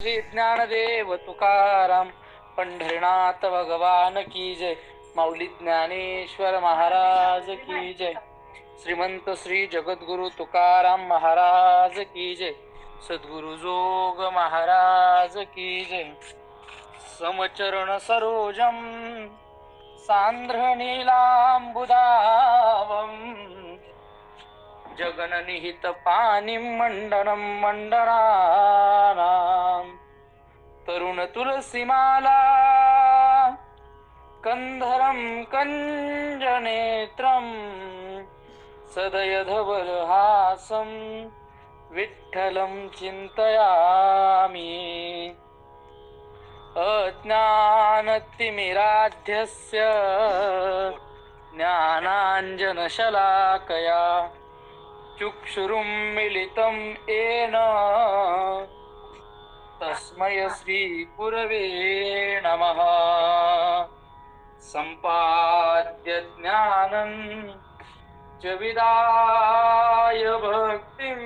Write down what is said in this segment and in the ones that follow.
श्री ज्ञानदेव तुकाराम पंढरीनाथ भगवान की जय. माऊली ज्ञानेश्वर महाराज की जय. श्रीमंत श्री जगद्गुरु तुकाराम महाराज की जय. सद्गुरु जोग महाराज की जय. समचरण सरोजम सांद्र नीलांबुदावम जगननिहित पानिं मंडनं मंडनानां तरुण तुलसीमाला कंधरं कंजनेत्रं सदय धवलहासं विठ्ठलं चिन्तयामि. अज्ञानतिमिराध्यस्य ज्ञानाञ्जनशलाकया चक्षुरुन्मीलितं येन तस्मै श्रीगुरवे नमः. सम्पाद्य ज्ञानं च विदाय भक्तिं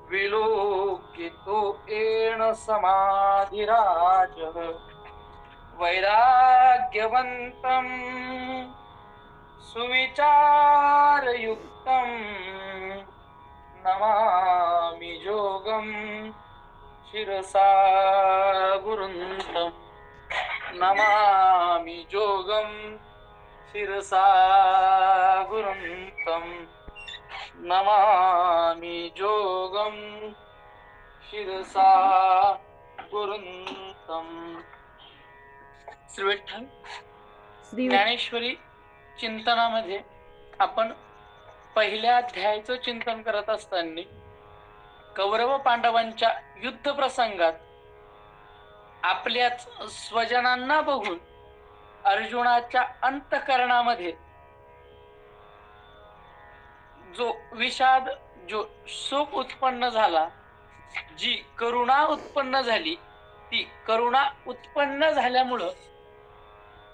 विलोकितो येन समाधिराजः. वैराग्यवन्तं सुविचारयुक्तं नमामि जोगं शिरसा गुरुन्तं. नमामि जोगं शिरसा गुरुन्तं. नमामि जोगं शिरसा गुरुन्तं. श्री विठ्ठल ज्ञानेश्वरी चिंतनामध्ये आपण पहिल्या अध्यायाचं चिंतन करत असताना कौरव पांडवांच्या युद्ध प्रसंगात आपल्याच स्वजनांना बघून अर्जुनाच्या अंतःकरणामध्ये जो विषाद, जो शोक उत्पन्न झाला, जी करुणा उत्पन्न झाली, ती करुणा उत्पन्न झाल्यामुळं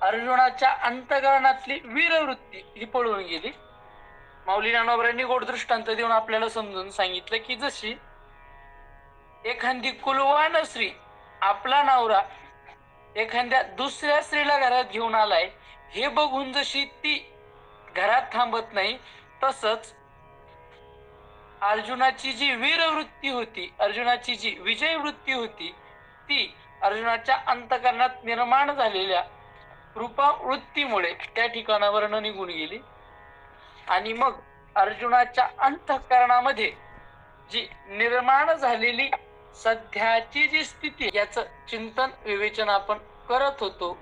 अर्जुनाच्या अंतःकरणातली वीरवृत्ती ही पळून गेली. माऊली ज्ञानोबरांनी गोड दृष्टांत देऊन आपल्याला समजून सांगितलं की जशी एखादी कुलवान स्त्री आपला नवरा एखाद्या दुसऱ्या स्त्रीला घरात घेऊन आलाय हे बघून जशी ती घरात थांबत नाही, तसंच अर्जुनाची जी वीरवृत्ती होती, अर्जुनाची जी विजय वृत्ती होती, ती अर्जुनाच्या अंतःकरणात निर्माण झालेल्या कृपा वृत्तीमुळे त्या ठिकाणावर निघून गेली. आणि मग अर्जुनाच्या अंतःकरणामध्ये जी निर्माण झालेली सध्याची जी स्थिती, याचं चिंतन विवेचन आपण करत होतो.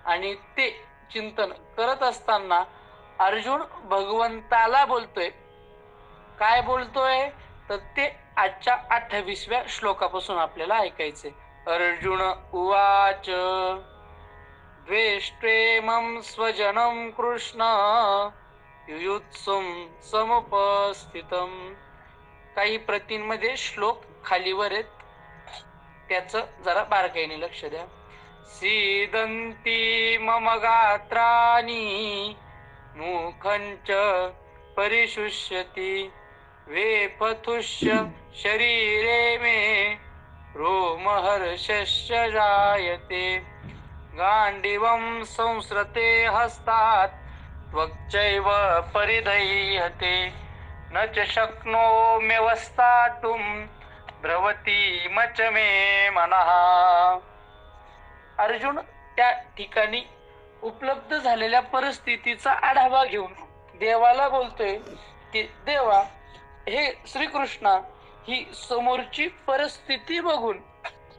आणि ते चिंतन करत असताना अर्जुन भगवंताला बोलतोय. काय बोलतोय तर ते आजच्या 28व्या श्लोकापासून आपल्याला ऐकायचंय. अर्जुन उवाच द्वेष्ट्वेमं स्वजनं कृष्ण युयुत्सुं समुपस्थितम्. काही प्रतींमध्ये श्लोक खालीवर आहेत, त्याचं जरा बारकाईने लक्ष द्या. सीदन्ति मम गात्राणि मुखञ्च परिशुष्यति वेपथुश्च शरीरे मे रोमहर्षश्च जायते गाण्डीवं संसृते हस्तात् त्वक्चैव परिदह्यते न च शक्नोम्यवस्थातुं ब्रवति मच मे मनः. अर्जुन त्या ठिकाणी उपलब्ध झालेल्या परिस्थितीचा आढावा घेऊन देवाला बोलतोय की देवा, हे श्रीकृष्णा, ही समोरची परिस्थिती बघून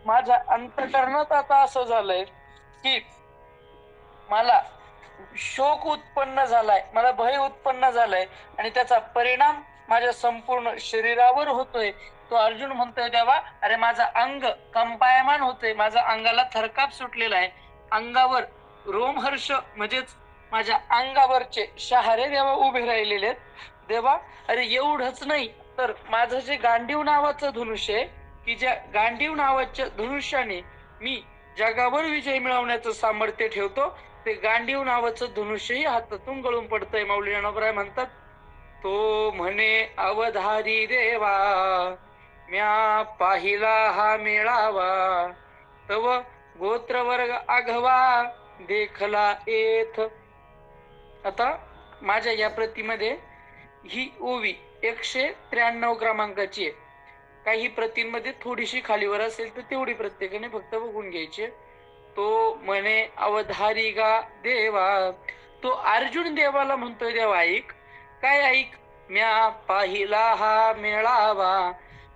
माझ्या अंतःकरणात आता असं झालंय की मला शोक उत्पन्न झालाय, मला भय उत्पन्न झालाय आणि त्याचा परिणाम माझ्या संपूर्ण शरीरावर होतोय. तो अर्जुन म्हणतोय देवा, अरे माझा अंग कंपायमान होतोय, माझा अंगाला थरकाप सुटलेला आहे, अंगावर रोमहर्ष म्हणजेच माझ्या अंगावरचे शहारे देवा उभे राहिलेले आहेत. देवा, अरे एवढंच नाही तर माझं जे गांडीव नावाचं धनुष्य आहे, की ज्या गांडीव नावाच्या धनुष्याने मी जगावर विजय मिळवण्याचं सामर्थ्य ठेवतो, ते गांडीव नावाचं धनुष्यही हातातून गळून पडतंय. माऊली ज्ञानोबराय म्हणतात, तो म्हणे अवधारी देवा म्या पाहिला हा मेळावा, तव गोत्र वर्ग आघवा देखला येथ. आता माझ्या या प्रतीमध्ये ही ओवी 193 क्रमांकाची आहे. काही प्रतींमध्ये थोडीशी खालीवर असेल तर तेवढी प्रत्येकाने फक्त बघून घ्यायची. तो म्हणे अवधारी गा देवा, तो अर्जुन देवाला म्हणतोय, देवा ऐक, काय ऐक, म्या पाहिला हा मेळावा,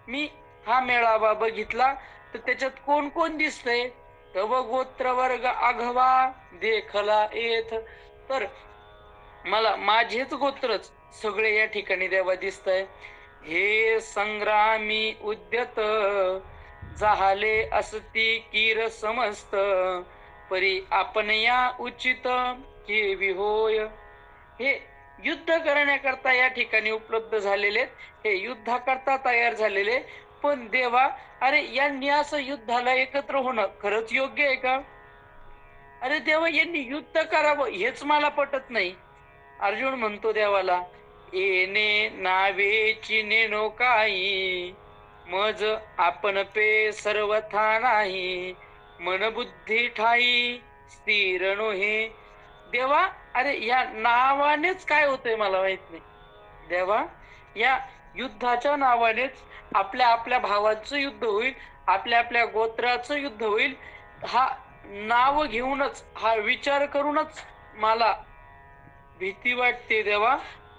मी हा मेळावा बघितला तर त्याच्यात कोण कोण दिसतंय, तव गोत्र वर्ग आघवा देखला येथ. तर मला माझेच गोत्रच सगळे या ठिकाणी देवा दिसतंय. हे संग्रामी उद्यत झाले असती कीर समस्त, परी आपण या उचित केवी होय. हे युद्ध करण्याकरता या ठिकाणी उपलब्ध झालेले, हे युद्धाकरता तयार झालेले, पण देवा अरे यांनी असं युद्धाला एकत्र होणं खरंच योग्य आहे का? अरे देवा यांनी युद्ध करावं हेच मला पटत नाही. अर्जुन म्हणतो देवाला, येणे नावेची नेनो काही, मज आपण पे सर्वथा नाही, मन बुद्धी ठाई स्थिर नोहे. देवा अरे या नावानेच काय होतंय मला माहित नाही. देवा या युद्धाच्या नावानेच आपल्या आपल्या भावाचं युद्ध होईल, आपल्या आपल्या गोत्राचं युद्ध होईल. हा नाव घेऊनच, हा विचार करूनच मला भीती वाटते. देवा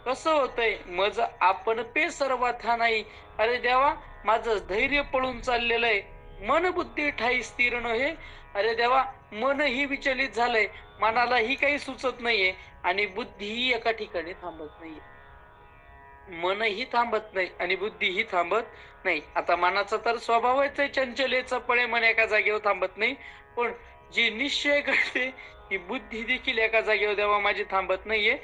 कसं होतंय, मज आपण पे सर्वथा नाही. अरे देवा माझं धैर्य पळून चाललेलं आहे, मन बुद्धी ठाई स्थिर नव्हे. अरे देवा मनही विचलित झालंय, मनालाही काही सुचत नाहीये आणि बुद्धीही एका ठिकाणी थांबत नाहीये. मनही थांबत नाही आणि बुद्धीही थांबत नाही. आता मनाचा तर स्वभावच आहे चंचलेचं, पळे मन एका जागेवर थांबत नाही, पण जी निश्चय करते ही बुद्धी देखील एका जागेवर देवा माझी थांबत नाहीये.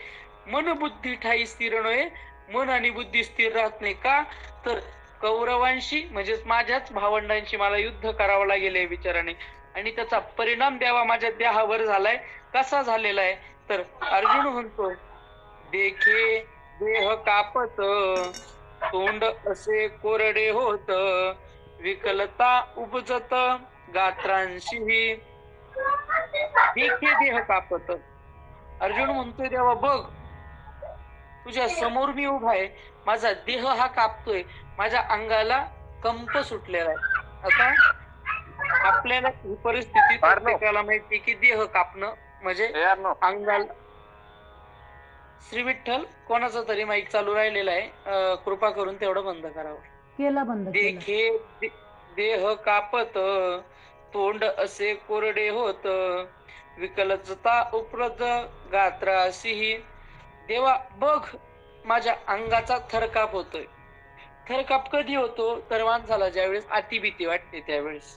मन बुद्धी ठाई स्थिर नव्हे, मन आणि बुद्धी स्थिर राहत नाही. का तर कौरवांशी म्हणजेच माझ्याच भावंडांशी मला युद्ध करावं लागेल या विचाराने, आणि त्याचा परिणाम देवा माझ्या देहावर झालाय. कसा झालेला आहे तर अर्जुन म्हणतो, देखे देह कापत, तोंड असे कोरडे होत, विकलता उपजत गात्रांशी, देखे देह कापत. अर्जुन म्हणतोय देवा बघ, तुझ्या समोर मी उभा आहे, माझा देह हा कापतोय, माझ्या अंगाला कंप सुटलेला आहे. आता आपल्याला ही परिस्थिती प्रत्येकाला माहिती की देह कापणं म्हणजे अंगाला. श्री विठ्ठल कोणाचा तरी माईक चालू राहिलेला आहे, कृपा करून तेवढं बंद करावं. केला बंद. देखे देह कापत, तोंड असे कोरडे होत, विकलता उपरत गात्रासी. देवा बघ माझ्या अंगाचा थरकाप होतोय. थरकाप कधी होतो तर माणसाला ज्यावेळेस अतिभीती वाटते त्यावेळेस.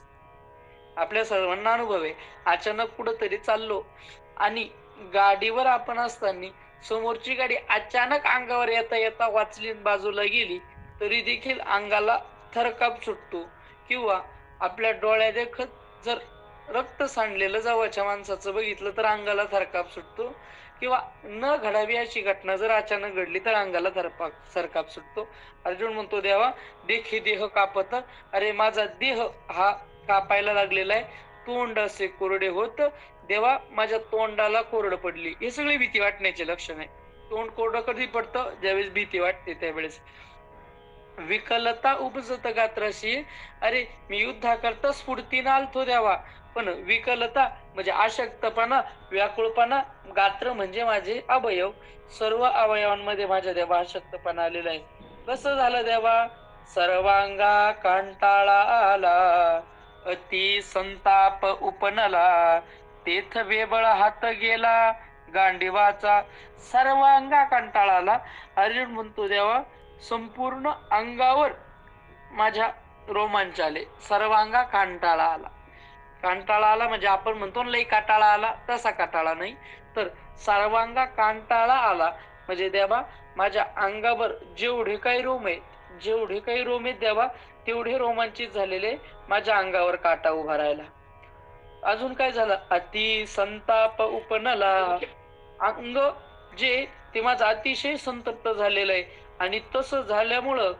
आपल्या सर्वांना अनुभव आहे, अचानक कुठंतरी चाललो आणि गाडीवर आपण असताना समोरची गाडी अचानक अंगावर येता येता वाचली बाजूला गेली तरी देखील अंगाला थरकाप सुटतो. किंवा आपल्या डोळ्या देखत जर रक्त सांडलेलं जवळच्या माणसाचं बघितलं तर अंगाला थरकाप सुटतो. किंवा न घडावी अशी घटना जर अचानक घडली तर अंगाला थरकाप सुटतो. अर्जुन म्हणतो देवा देखे देह कापत, अरे माझा देह हा कापायला लागलेला आहे, तोंड असे कोरडे होत, देवा माझ्या तोंडाला कोरड पडली. हे सगळी भीती वाटण्याचे लक्षण आहे. तोंड कोरडं कधी पडतं ज्यावेळेस भीती वाटते त्यावेळेस. विकलता उपजत गात्राशी, अरे मी युद्धाकरता स्फूर्तीनं आलतो देवा, पण विकलता म्हणजे अशक्तपणा, व्याकुळपणा, गात्र म्हणजे माझे अवयव, सर्व अवयवांमध्ये माझ्या देवा अशक्तपणा आलेला आहे. कसं झालं देवा, सर्वांगा कंटाळा आला, अति संताप उपनला, तेथ वेबळ हात गेला गांडीवाचा. सर्वांगा कंटाळा आला. अर्जुन म्हणतो देवा संपूर्ण अंगावर माझ्या रोमांच आले. सर्वांगा कंटाळा आला. कंटाळा आला म्हणजे आपण म्हणतो लई काटाळा आला, तसा काटाळा नाही, तर सर्वांगा कंटाळा आला म्हणजे देवा माझ्या अंगावर जेवढे काही रोम आहेत देवा तेवढे रोमांचित झालेले माझ्या अंगावर काटा उभा राहिला. अजून काय झालं, अति संताप उपनला, अंग जे ते माझं अतिशय संतप्त झालेलं आहे आणि तसं झाल्यामुळं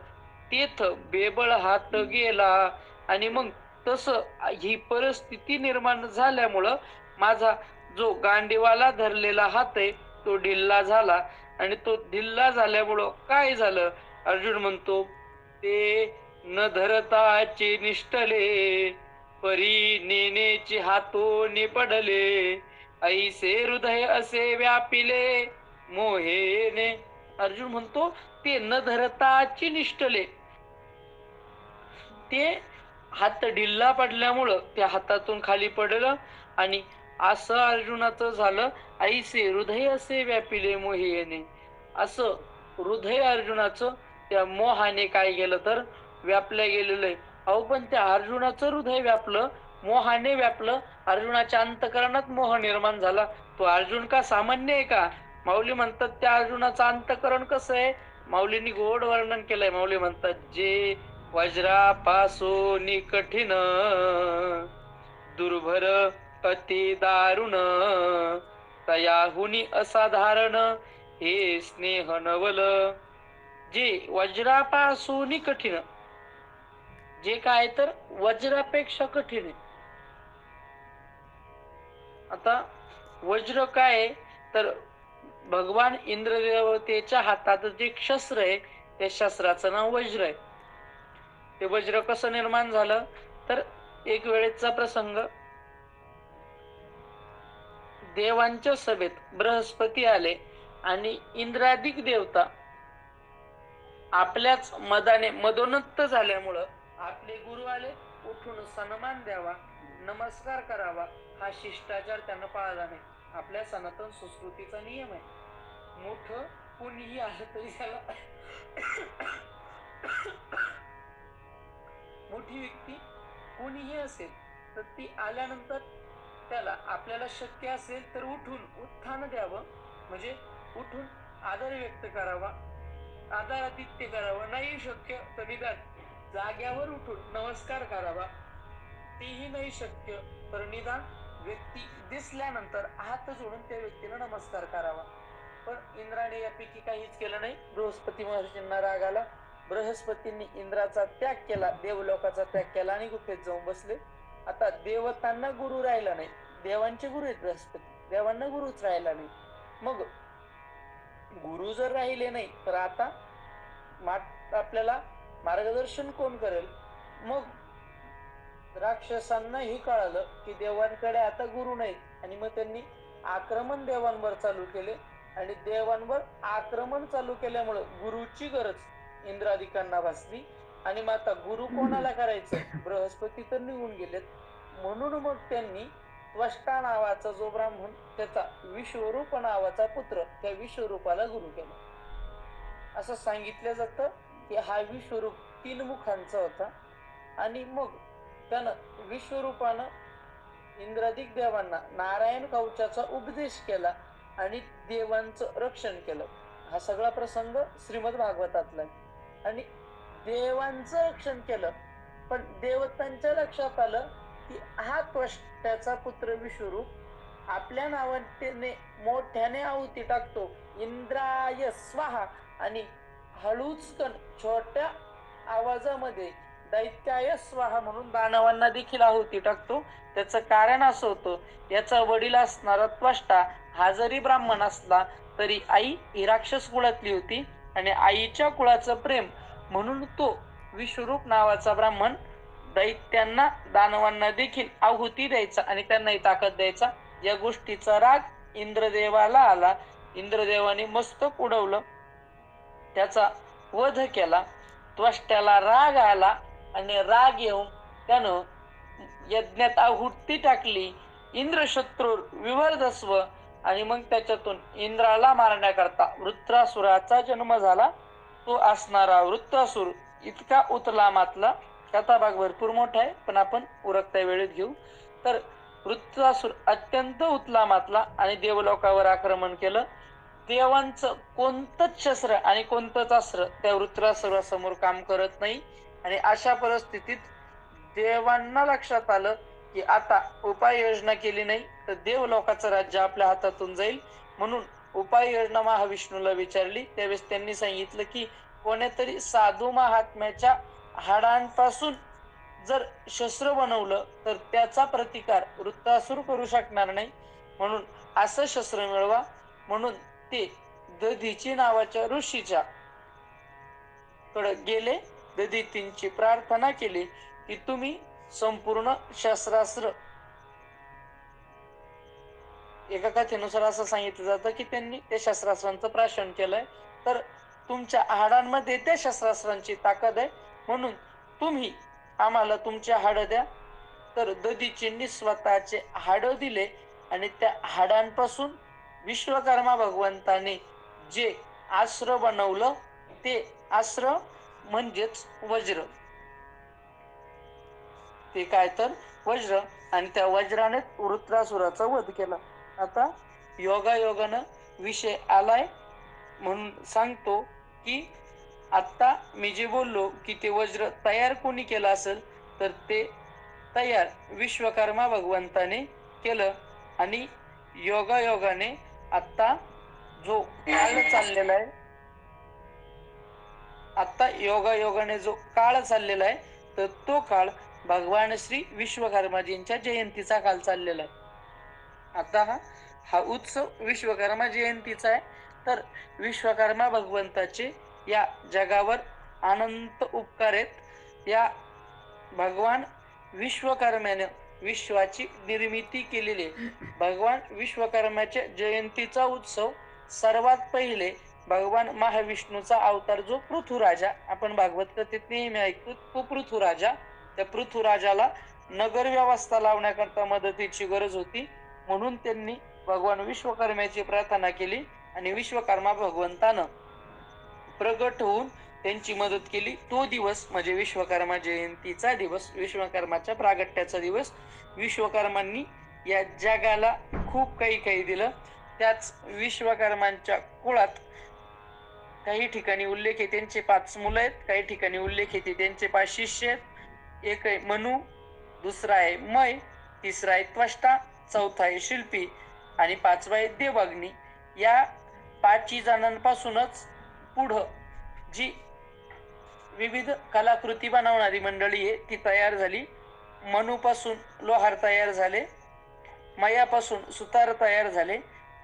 तेथ बेबळ हात गेला. आणि मग तसं ही परिस्थिती निर्माण झाल्यामुळं माझा जो गांडीवाला धरलेला हात आहे तो ढिल्ला झाला. आणि तो ढिल्ला झाल्यामुळं काय झालं? अर्जुन म्हणतो, ते न धरताचे निष्ठले, परी नेनेचे हातोनी पडले, ऐसे हृदय असे व्यापिले मोहेने. अर्जुन म्हणतो, ते न धरताची निष्ठले, ते हात ढिल्ला पडल्यामुळं त्या हातातून खाली पडलं. आणि असं अर्जुनाचं झालं, ऐसे हृदय असे व्यापिले मोहेने. असं हृदय अर्जुनाचं त्या मोहाने काय केलं तर व्यापलं गेलेलं आहे. अहो पण त्या अर्जुनाचं हृदय व्यापलं, मोहाने व्यापलं. अर्जुनाच्या अंतकरणात मोह निर्माण झाला. तो अर्जुन का सामान्य आहे का? माऊली म्हणतात त्या अर्जुनाचं अंतकरण कसं आहे, माऊलींनी गोड वर्णन केलंय. माऊली म्हणतात, जे वज्रापासून कठीण, दुर्भर अति दारुण, तयाहुनी असाधारण, हे स्नेह नवल. जे वज्रापासून कठीण, जे काय तर वज्रापेक्षा कठीण आहे. आता वज्र काय आहे तर भगवान इंद्रदेवतेच्या हातात जे शस्त्र आहे त्या शस्त्राचं नाव वज्र आहे. ते वज्र कसं निर्माण झालं तर एक वेळेचा प्रसंग, देवांच्या सभेत बृहस्पती आले आणि इंद्रादिक देवता आपल्याच मदाने मदोन्नत झाल्यामुळं आपले गुरु आले, उठून सन्मान द्यावा, नमस्कार करावा, हा शिष्टाचार त्यांना पाळला नाही. आपल्या सनातन संस्कृतीचा नियम आहे. मोठं कोणीही आलं तरी त्याला मोठी व्यक्ती कोणीही असेल तर ती आल्यानंतर त्याला आपल्याला शक्य असेल तर उठून उत्थान द्यावं, म्हणजे उठून आदर व्यक्त करावा, आदरातिथ्य करावं. नाही शक्य तर निदान जाग्यावर उठून नमस्कार करावा. तेही नाही शक्य तर निदान व्यक्ती दिसल्यानंतर हात जोडून त्या व्यक्तीला नमस्कार करावा. पण इंद्राने यापैकी काहीच केलं नाही. बृहस्पती महर्षींना राग आला. बृहस्पतींनी इंद्राचा त्याग केला, देवलोकाचा त्याग केला आणि गुफेत जाऊन बसले. आता देवतांना गुरु राहिला नाही. देवांचे गुरु आहेत बृहस्पती, देवांना गुरुच राहिला नाही. मग गुरु जर राहिले नाही तर आता आपल्याला मार्गदर्शन कोण करेल? मग राक्षसांना हे कळालं की देवांकडे आता गुरु नाही. आणि मग त्यांनी आक्रमण देवांवर चालू केले. आणि देवांवर आक्रमण चालू केल्यामुळे गुरुची गरज इंद्रादिकांना भासली. आणि मग आता गुरु कोणाला करायचं? बृहस्पती तर निघून गेलेत. म्हणून मग त्यांनी त्वष्टा नावाचा जो ब्राह्मण, त्याचा विश्वरूप नावाचा पुत्र, त्या विश्वरूपाला गुरु केला. असं सांगितलं जातं की हा विश्वरूप 3 मुखांचा होता. आणि मग त्यानं विश्वरूपानं इंद्रादिक देवांना नारायण कवचाचा उपदेश केला आणि देवांचं रक्षण केलं. हा सगळा प्रसंग श्रीमद भागवतातला आहे. आणि देवांचं रक्षण केलं, पण देवतांच्या लक्षात आलं की हा त्वष्ट्याचा पुत्र विश्वरूप आपल्या नावाने मोठ्याने आहुती टाकतो, इंद्राय स्वाहा, आणि हळूचकन छोट्या आवाजामध्ये दैत्याय स्वाहा म्हणून दानवांना देखील आहुती टाकतो. त्याचं कारण असं होतं, याचा वडील असणारा त्वष्टा हा जरी ब्राह्मण असला तरी आई ही राक्षस कुळातली होती. आणि आईच्या कुळाचं प्रेम म्हणून तो विश्वरूप नावाचा ब्राह्मण दैत्यांना, दानवांना देखील आहुती द्यायचा आणि त्यांनाही ताकद द्यायचा. या गोष्टीचा राग इंद्रदेवाला आला. इंद्रदेवाने मस्तक उडवलं, त्याचा वध केला. त्वष्ट्याला राग आला आणि राग येऊन त्यानं यज्ञात आहुती टाकली, इंद्रशत्रू विवर्धस्व. आणि मग त्याच्यातून इंद्राला मारण्याकरता वृत्रासुराचा जन्म झाला. तो असणारा वृत्रासुर इतका उतलामातला, त्याचा भाग भरपूर मोठा आहे पण आपण उरकता वेळेत घेऊ. तर वृत्रासुर अत्यंत उतलामातला आणि देवलोकावर आक्रमण केलं. देवांचं कोणतंच शस्त्र आणि कोणतंच अस्त्र त्या वृत्रासुरासमोर काम करत नाही. आणि अशा परिस्थितीत देवांना लक्षात आलं की आता उपाययोजना केली नाही तर देवलोकाचं राज्य आपल्या हातातून जाईल. म्हणून उपाययोजना महाविष्णूला विचारली. त्यावेळेस त्यांनी सांगितलं की कोणीतरी साधू महात्म्याच्या हाडांपासून जर शस्त्र बनवलं तर त्याचा प्रतिकार वृत्तासुर करू शकणार नाही, म्हणून असं शस्त्र मिळवा. म्हणून ते दधीची नावाच्या ऋषीच्या कडे गेले. दधितींची प्रार्थना केली की तुम्ही संपूर्ण शस्त्रास्त्र, एका कथेनुसार असं सांगितलं जातं की त्यांनी त्या शस्त्रास्त्रांचं प्राशन केलंय, तर तुमच्या हाडांमध्ये त्या शस्त्रास्त्रांची ताकद आहे, म्हणून तुम्ही आम्हाला तुमचे हाड द्या. तर दधीचींनी स्वतःचे हाड दिले आणि त्या हाडांपासून विश्वकर्मा भगवंताने जे अस्त्र बनवलं ते अस्त्र म्हणजेच वज्र. ते काय तर वज्र, आणि त्या वज्राने वृत्रासुराचा वध केला. आता योगायोगानं विषय आलाय म्हणून सांगतो की आता मी जे बोललो की ते वज्र तयार कोणी केलं असेल, तर ते तयार विश्वकर्मा भगवंताने केलं. आणि योगायोगाने आता जो काळ चाललेला आहे, आता योगायोगाने जो काळ चाललेला आहे, तर तो काळ भगवान श्री विश्वकर्माजींच्या जयंतीचा काल चाललेला आहे. आता हा उत्सव विश्वकर्मा जयंतीचा आहे. तर विश्वकर्मा भगवंताचे या जगावर अनंत उपकार आहेत. या भगवान विश्वकर्म्याने विश्वाची निर्मिती केलेली. भगवान विश्वकर्माच्या जयंतीचा उत्सव सर्वात पहिले भगवान महाविष्णूचा अवतार जो पृथ्वीराजा, आपण भागवत कथेत नेहमी ऐकतो, तो पृथ्वीराजा. त्या पृथ्वीराजाला नगर व्यवस्था लावण्याकरता मदतीची गरज होती, म्हणून त्यांनी भगवान विश्वकर्म्याची प्रार्थना केली आणि विश्वकर्मा भगवंतानं प्रगट होऊन त्यांची मदत केली. तो दिवस म्हणजे विश्वकर्मा जयंतीचा दिवस, विश्वकर्माच्या प्रागट्याचा दिवस. विश्वकर्मांनी या जगाला खूप काही दिलं. त्याच विश्वकर्मांच्या कुळात काही ठिकाणी उल्लेख आहे त्यांचे 5 मुलं आहेत, काही ठिकाणी उल्लेख आहे त्यांचे 5 शिष्य आहेत. एक आहे मनु, दुसरा आहे मय, तिसरा आहे त्वष्टा, चौथा आहे शिल्पी आणि 5वा आहे देवअग्नी. या 5 जणांपासूनच पुढं जी विविध कलाकृती बनवणारी मंडळी आहे ती तयार झाली. मनुपासून लोहार तयार झाले, मयापासून सुतार तयार झाले,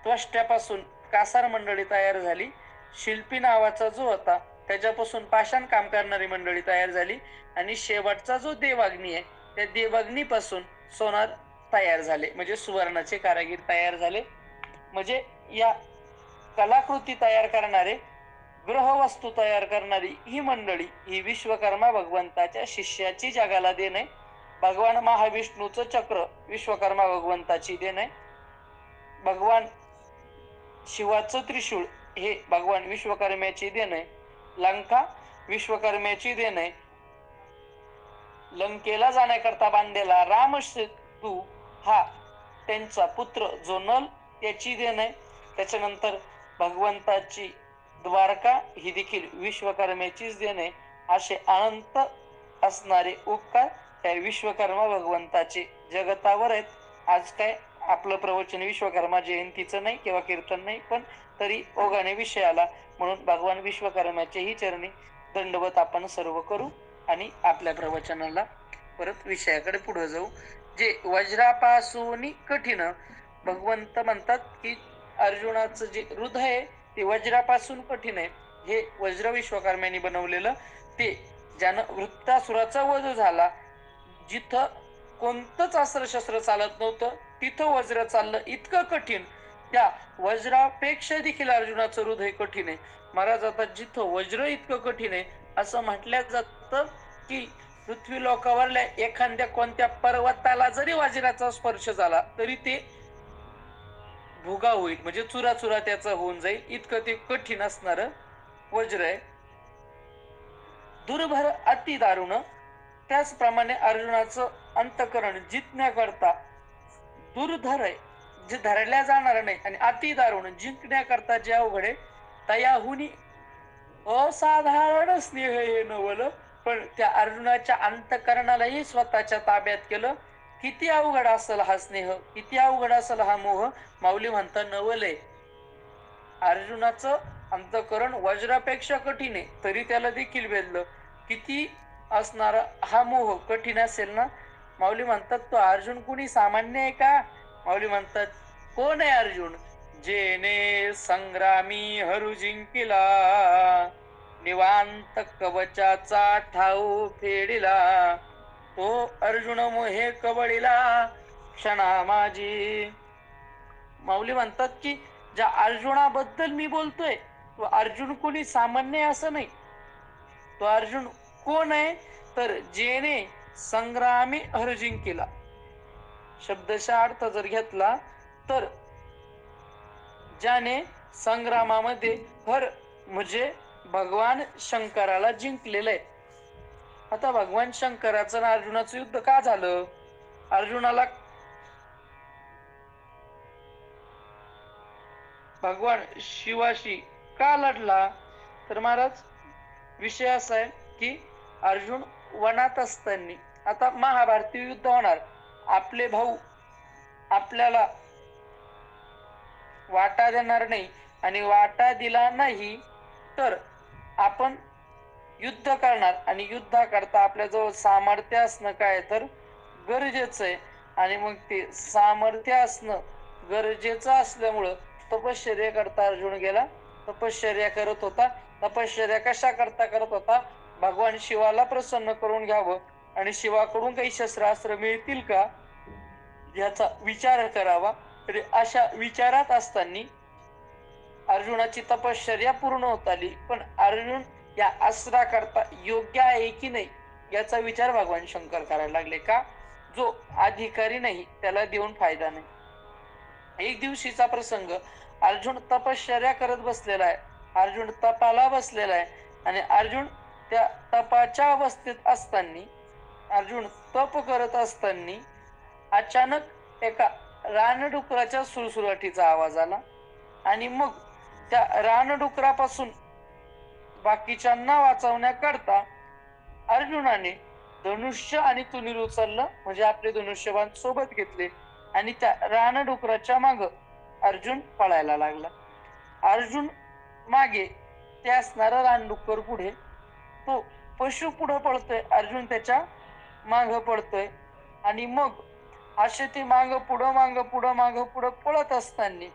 त्वष्ट्यापासून कासार मंडळी तयार झाली, शिल्पी नावाचा जो होता त्याच्यापासून पाषाण काम करणारी मंडळी तयार झाली, आणि शेवटचा जो देवअग्नी आहे त्या देवअग्नीपासून सोनार तयार झाले, म्हणजे सुवर्णाचे कारागीर तयार झाले. म्हणजे या कलाकृती तयार करणारे, ग्रहवस्तू तयार करणारी ही मंडळी ही विश्वकर्मा भगवंताच्या शिष्याची जगाला देणे. भगवान महाविष्णूचं चक्र विश्वकर्मा भगवंताची देणे. भगवान शिवाचं त्रिशूळ हे भगवान विश्वकर्म्याची देणे. लंका विश्वकर्म्याची देणे. लंकेला जाण्याकरता बांधलेला राम सेतू हा त्यांचा पुत्र जो नल त्याची देणे. त्याच्यानंतर भगवंताची द्वारका ही देखील विश्वकर्म्याचीच देणे. असे अनंत असणारे उपकार त्या विश्वकर्मा भगवंताचे जगतावर आहेत. आज काय आपलं प्रवचन विश्वकर्मा जयंतीचं नाही किंवा कीर्तन नाही, पण तरी ओघाने विषय आला म्हणून भगवान विश्वकर्माचेही चरणी दंडवत आपण सर्व करू आणि आपल्या प्रवचनाला परत विषयाकडे पुढे जाऊ. जे वज्रापासून कठीण, भगवंत म्हणतात की अर्जुनाचं जे हृदय आहे ते वज्रापासून कठीण आहे. हे वज्र विश्वकर्म्याने बनवलेलं, ते ज्यानं वृत्तासुराचा वध झाला, जिथं कोणतंच अस्त्रशस्त्र चालत नव्हतं तिथं वज्र चाललं, इतकं कठीण. त्या वज्रापेक्षा देखील अर्जुनाचं हृदय कठीण आहे. महाराज आता जिथं वज्र इतकं कठीण आहे असं म्हटलं जातं की पृथ्वी लोकावरल्या एखाद्या कोणत्या पर्वताला जरी वज्राचा स्पर्श झाला तरी ते भुगा होईल, म्हणजे चुरा त्याचा होऊन जाईल, इतकं ते कठीण असणार वज्र आहे. दुर्भर अति दारुण. त्याचप्रमाणे अर्जुनाचं अंतकरण जिंकण्याकरता दुर्धर आहे, जे धरल्या जाणार नाही, आणि अति दारुण जिंकण्याकरता जे अवघड आहे, तयाहुनी असाधारण स्नेह हे नवल. पण त्या अर्जुनाच्या अंतकरणालाही स्वतःच्या ताब्यात केलं. किती अवघड असेल हा स्नेह, किती अवघड असेल हा मोह. माऊली म्हणता नवल आहे. अर्जुनाचं अंतःकरण वज्रापेक्षा कठीण आहे, तरी त्याला देखील भेदलं. किती असणारा हा मोह कठीण असेल ना. माऊली म्हणतात तो अर्जुन कुणी सामान्य आहे का? माऊली म्हणतात कोण आहे अर्जुन? जेने संग्रामी हरू जिंकिला, निवांत कवचाचा ठाऊ फेडिला, तो अर्जुन मोहे कवळीला क्षणा माझी. माऊली म्हणतात की ज्या अर्जुनाबद्दल मी बोलतोय तो अर्जुन कोणी सामान्य असं नाही. तो अर्जुन कोण आहे? तर जेने संग्रामी हर जिंकिला. शब्दशः अर्थ जर घेतला तर ज्याने संग्रामामध्ये हर म्हणजे भगवान शंकराला जिंकलेलं आहे. आता भगवान शंकराचं आणि अर्जुनाचं युद्ध का झालं? अर्जुनाला भगवान शिवाशी का लढला? तर महाराज विषय असा आहे की अर्जुन वनात असताना, आता महाभारतीय युद्ध होणार, आपले भाऊ आपल्याला वाटा देणार नाही आणि वाटा दिला नाही तर आपण युद्ध करणार, आणि युद्धाकरता आपल्याजवळ सामर्थ्य असणं काय तर गरजेचं आहे. आणि मग ते सामर्थ्य असणं गरजेचं असल्यामुळं तपश्चर्या करता अर्जुन गेला. तपश्चर्या करत होता. तपश्चर्या कशा करता करत होता? भगवान शिवाला प्रसन्न करून घ्यावं आणि शिवाकडून काही शस्त्रास्त्र मिळतील का याचा विचार करावा. तरी अशा विचारात असताना अर्जुनाची तपश्चर्या पूर्ण होत आली, पण अर्जुन या अस्त्रा करता योग्य आहे की नाही याचा विचार भगवान शंकर करायला लागले. का? जो अधिकारी नाही त्याला देऊन फायदा नाही. एक दिवशीचा प्रसंग, अर्जुन तपश्चर्या करत बसलेला आहे. अर्जुन तपाला बसलेला आहे आणि अर्जुन त्या तपाच्या अवस्थेत असताना, अर्जुन तप करत असताना अचानक एका रानडुकराच्या सुळसुळाटीचा आवाज आला आणि मग त्या रानडुकरापासून बाकीच्यांना वाचवण्याकरता अर्जुनाने धनुष्य आणि तुनीर उचललं, म्हणजे आपले धनुष्यबाण सोबत घेतले आणि त्या रानडुकराच्या माग अर्जुन पळायला लागला. अर्जुन मागे ते असणारा रानडुक्कर पुढे, तो पशु पुढे पळतोय, अर्जुन त्याच्या माग पळतोय. आणि मग असे ते माग पुढं पळत असताना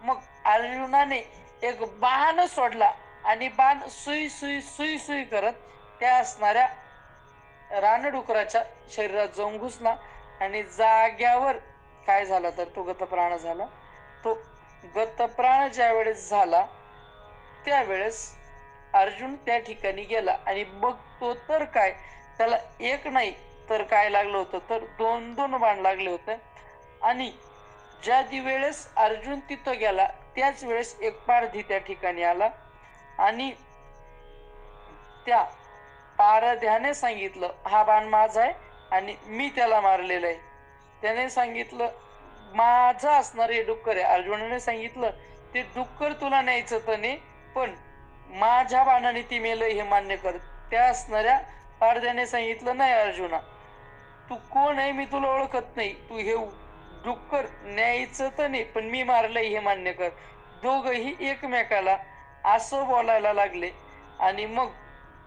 मग अर्जुनाने एक बाण सोडला आणि बाण सुई सुई सुई सुई करत त्या असणाऱ्या रानडुकराच्या शरीरात जाऊन घुसला आणि जाग्यावर काय झाला तर तो गतप्राण झाला. तो गतप्राण ज्या वेळेस झाला त्यावेळेस अर्जुन त्या ठिकाणी गेला आणि मग तो तर काय, त्याला एक नाही तर काय लागलं होतं तर 2-2 बाण लागले होते. आणि ज्या वेळेस अर्जुन तिथं गेला त्याच वेळेस एक पारधी त्या ठिकाणी आला आणि त्या पारध्याने सांगितलं हा बाण माझा आहे आणि मी त्याला मारलेलं आहे. त्याने सांगितलं माझं असणार हे डुक्कर आहे. अर्जुनाने सांगितलं ते डुक्कर तुला न्यायचं तर नाही, पण माझ्या बाणाने ती मेलं हे मान्य कर. त्या असणाऱ्या पारध्याने सांगितलं नाही अर्जुना, तू कोण आहे मी तुला ओळखत नाही, तू हे डुक्कर न्यायचं तर नाही पण मी मारलंय हे मान्य कर. दोघही एकमेकाला असं बोलायला लागले आणि मग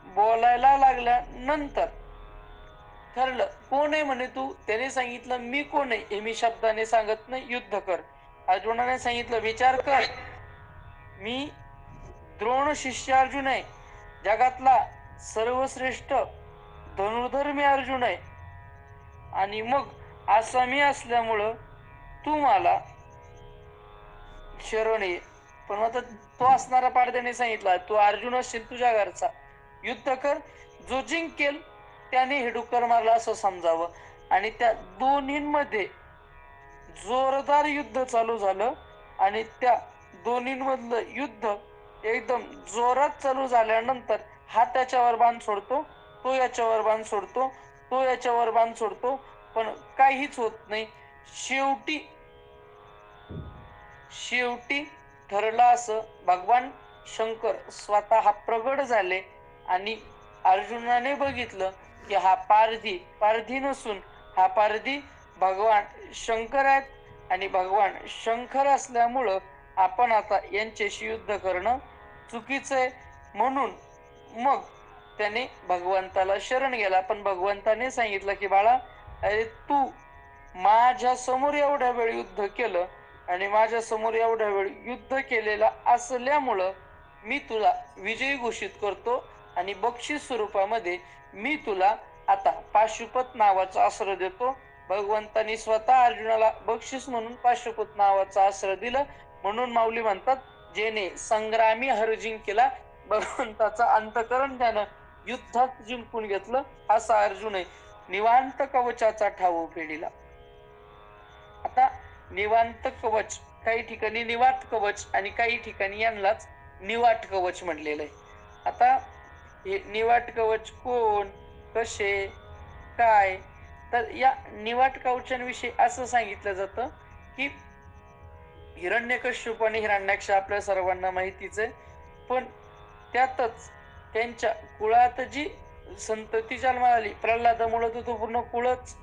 बोलायला लागल्यानंतर ठरलं कोण आहे म्हणे तू. त्याने सांगितलं मी कोण आहे हे मी शब्दाने सांगत नाही, युद्ध कर. अर्जुनाने सांगितलं विचार कर, मी द्रोण शिष्य अर्जुन आहे, जगातला सर्वश्रेष्ठ धनुर्धर मी अर्जुन आहे. आणि मग असं मी असल्यामुळं तू मला शरण ये. पण आता तो असणारा पारध्याने सांगितला तू अर्जुन असशील तुझ्या घरचा, युद्ध कर, जो जिंकेल त्याने हे डुक्कर मारला असं समजावं. आणि त्या दोन्हींमध्ये जोरदार युद्ध चालू झालं आणि त्या दोन्हींमधलं युद्ध एकदम जोरात चालू झाल्यानंतर हा त्याच्यावर बाण सोडतो, तो याच्यावर बाण सोडतो, तो याच्यावर बाण सोडतो, पण काहीच होत नाही. शेवटी ठरलं असं, भगवान शंकर स्वतः प्रगट झाले आणि अर्जुनाने बघितलं की हा पारधी नसून हा पारधी भगवान शंकर आहेत. आणि भगवान शंकर असल्यामुळं आपण आता यांच्याशी युद्ध करणं चुकीचं आहे. म्हणून मग त्याने भगवंताला शरण गेला. पण भगवंताने सांगितलं की बाळा, अरे तू माझ्या समोर एवढ्या वेळ युद्ध केलं आणि माझ्या समोर एवढ्या वेळ युद्ध केलेलं असल्यामुळं मी तुला विजयी घोषित करतो आणि बक्षीस स्वरूपामध्ये मी तुला आता पाशुपत नावाचं अस्त्र देतो. भगवंतानी स्वतः अर्जुनाला बक्षीस म्हणून पाशुपत नावाचं अस्त्र दिलं. म्हणून माऊली म्हणतात, जेने संग्रामी हर जिंकला, भगवंताचा अंतकरण त्यानं युद्धात जिंकून घेतलं, असा अर्जुन आहे. निवांत कवचाचा ठाव फेडीला. आता निवांत कवच, काही ठिकाणी निवात कवच आणि काही ठिकाणी यांनाच निवाट कवच म्हणलेलं आहे. आता हे निवाट कवच कोण, कसे, काय, तर या निवाट कवचांविषयी असं सांगितलं जातं की हिरण्यकश्यप आणि हिरण्याक्ष आपल्या सर्वांना माहितीच आहे. पण त्यातच त्यांच्या कुळात जी संतती जन्माला आली प्रल्हादामुळे, तो पूर्ण कुळच,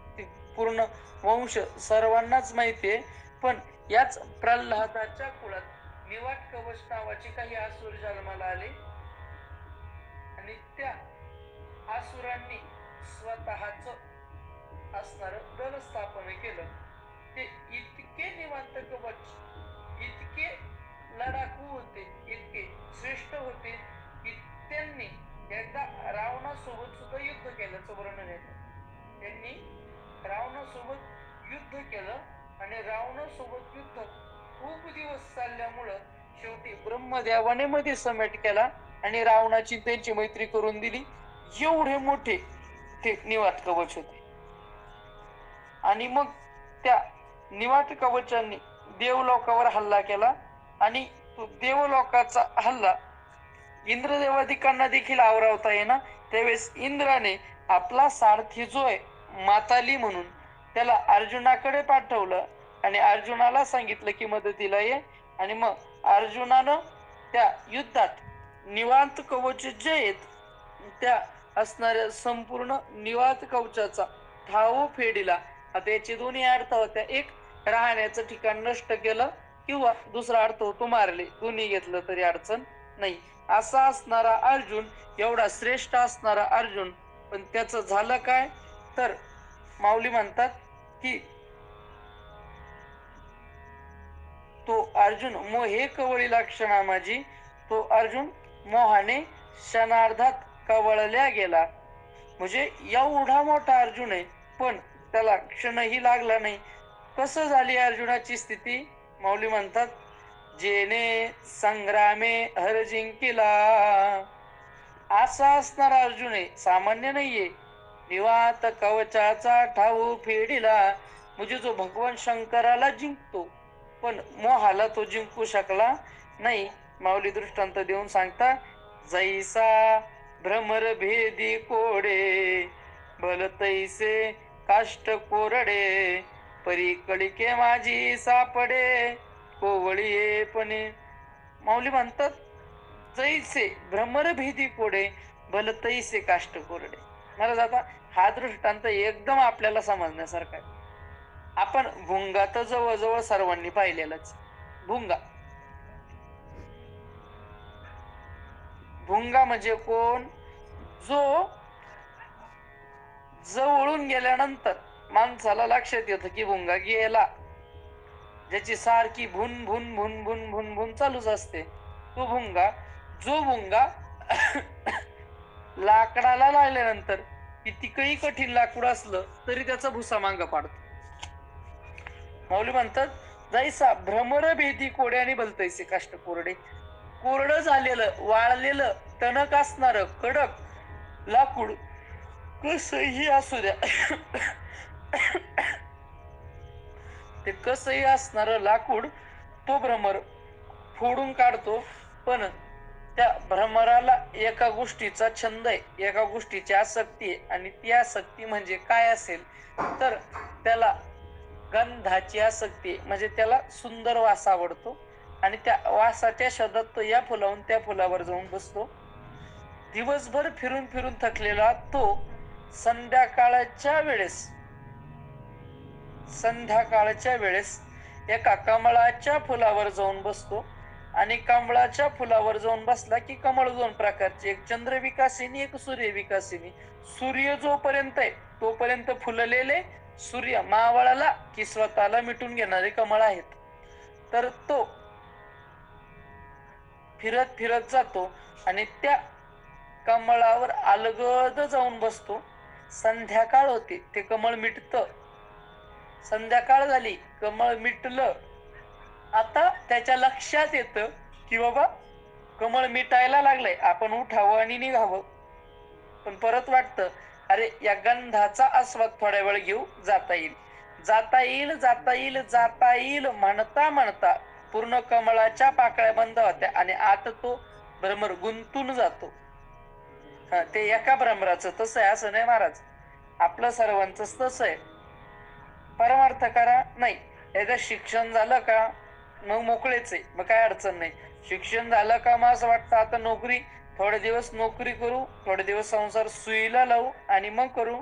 पूर्ण वंश सर्वांनाच माहिती आहे. पण याच प्रल्हादाच्या कुळात निवाट कवच नावाचे काही असुर जन्माला आले आणि त्या असुरांनी स्वतःच असणार दल स्थापन केलं. ते इतके निवांत कवच, इतके लढाकू होते, इतके श्रेष्ठ होते की त्यांनी एकदा रावणासोबत सुद्धा युद्ध केल्याचं वर्णन येतं. त्यांनी रावणासोबत युद्ध केलं आणि रावणासोबत युद्ध खूप दिवस चालल्यामुळं शेवटी ब्रह्मदेवाने मध्ये समेट केला आणि रावणाची त्यांची मैत्री करून दिली. एवढे मोठे ते निवात कवच होते. आणि मग त्या निवात कवचांनी देवलोकावर हल्ला केला आणि तो देवलोकाचा हल्ला इंद्रदेवादिकांना देखील आवरावता येईना. त्यावेळेस इंद्राने आपला सारथी जो आहे माताली म्हणून, त्याला अर्जुनाकडे पाठवलं आणि अर्जुनाला सांगितलं की मदतीला ये. आणि मग अर्जुनानं त्या युद्धात निवांत कवच जे आहेत त्या असणाऱ्या संपूर्ण निवांत कवचाचा ठाव फेडीला. आता याचे दोन्ही अर्थ होत्या. एक, राहण्याचं ठिकाण नष्ट केलं, किंवा दुसरा अर्थ होतो मारले. दोन्ही घेतलं तरी अडचण नाही. असा असणारा अर्जुन, एवढा श्रेष्ठ असणारा अर्जुन, पण त्याचं झालं काय, तर माऊली म्हणतात की तो अर्जुन मोहे कवळीला क्षणा माझी, तो अर्जुन मोहाने क्षणार्धात कवळल्या गेला. म्हणजे एवढा मोठा अर्जुन आहे पण त्याला क्षणही लागला नाही. कसं झाली अर्जुनाची स्थिती, माऊली म्हणतात, जेने संग्रामे हर जिंकिला. असा असणारा अर्जुन आहे, सामान्य नाहीये. निवात कवचाचा ठाऊ फेडीला, म्हणजे जो भगवान शंकराला जिंकतो पण मोहाला तो जिंकू शकला नाही. माऊली दृष्टांत देऊन सांगता, जैसा भ्रमर भेदी कोडे, भल तैसे काष्ट कोरडे, परी कळिके माझी सापडे, कोवळी पणे. माऊली म्हणतात, जैसे भ्रमर भेदी कोडे, भल तैसे काष्ट कोरडे. मला जाता हा दृष्टांत एकदम आपल्याला समजण्यासारखा आहे. आपण भुंगा तर जवळजवळ सर्वांनी पाहिलेलाच. भुंगा, भुंगा म्हणजे कोण, जो जवळून गेल्यानंतर माणसाला लक्षात येतं की भुंगा गेला, ज्याची सारखी भुन भुन भुन भुन भुन भुन चालूच असते, तो भुंगा. जो भुंगा लाकडाला लागल्यानंतर कितीकही कठीण लाकूड असलं तरी त्याचा भुसा मांग पाडतो. माऊली म्हणतात, जैसा भ्रमर भेदी कोडे आणि भलतैसे काष्ट कोरडे. कोरडं झालेलं, वाळलेलं, टणक असणार कडक लाकूड कसही असू द्या, ते कसही असणार लाकूड तो भ्रमर फोडून काढतो. पण त्या भ्रमराला एका गोष्टीचा छंद आहे, एका गोष्टीची आसक्ती आहे. आणि ती आसक्ती म्हणजे काय असेल, तर त्याला गंधाची आसक्ती, म्हणजे त्याला सुंदर वास आवडतो आणि त्या वासाच्या शोधात तो या फुलावरून त्या फुलावर जाऊन बसतो. दिवसभर फिरून फिरून थकलेला तो संध्याकाळच्या वेळेस एका कमळाच्या फुलावर जाऊन बसतो आणि कमळाच्या फुलावर जाऊन बसला की कमळ दोन प्रकारचे, एक चंद्र विकासिनी एक सूर्य विकासिनी. सूर्य जोपर्यंत आहे तोपर्यंत फुललेले, सूर्य मावळाला की स्वतःला मिटून घेणारे कमळ आहेत. तर तो फिरत फिरत जातो आणि त्या कमळावर अलगद जाऊन बसतो. संध्याकाळ होते, ते कमळ मिटत. संध्याकाळ झाली, कमळ मिटलं. आता त्याच्या लक्षात येतं की बाबा कमळ मिटायला लागलंय, आपण उठावं आणि निघावं. पण परत वाटतं अरे या गंधाचा आस्वाद थोड्या वेळ घेऊ, जाता येईल जाता येईल जाता येईल जाता येईल म्हणता म्हणता पूर्ण कमळाच्या पाकळ्या बंद होत्या आणि आता तो भ्रमर गुंतून जातो. ते एका भ्रमराचं तसं आहे असं नाही महाराज, आपलं सर्वांच तसं आहे. परमार्थ करा नाही, एकदा शिक्षण झालं का मग मोकळेच आहे, मग काय अडचण नाही. शिक्षण झालं का मग असं वाटतं आता नोकरी, थोडे दिवस नोकरी करू, थोडे दिवस संसार सुईला लावू आणि मग करू